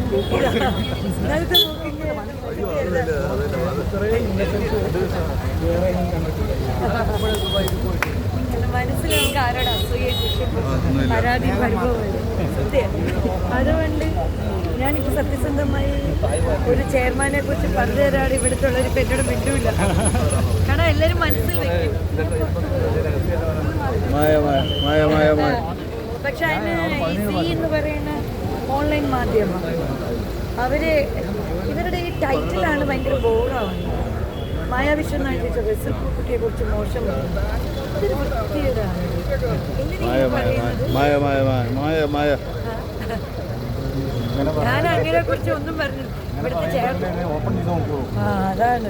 ഇന്നലത്തെ നോക്കിക്കേ മനസ്സിൽ നമുക്ക് ആരോട് അസൂയ പരാതി പരിഭവമില്ല സത്യം. അതുകൊണ്ട് ഞാനിപ്പോൾ സത്യസന്ധമായി ഒരു ചെയർമാനെ കുറിച്ച് പറഞ്ഞു തരാണ് ഇവിടുത്തെ ഉള്ളൊരു പെന്നോട് മിണ്ടൂല്ല. കാരണം എല്ലാവരും മനസ്സിൽ വെക്കും. പക്ഷെ അതിന് ഈ എന്ന് പറയുന്ന ഓൺലൈൻ മാധ്യമം ഇവരുടെ ഈ ടൈറ്റിലാണ് ഭയങ്കര ബോറാവുന്നത്. മായ വിശ്വനാഥ് ടീച്ചർ റസൽ കുട്ടിയെ കുറിച്ച് മോശം ഇതൊരു വൃത്തികേടാണ്. ഞാൻ അങ്ങനെ കുറിച്ച് ഒന്നും പറഞ്ഞു ഇവിടുത്തെ ചേർന്ന് അതാണ്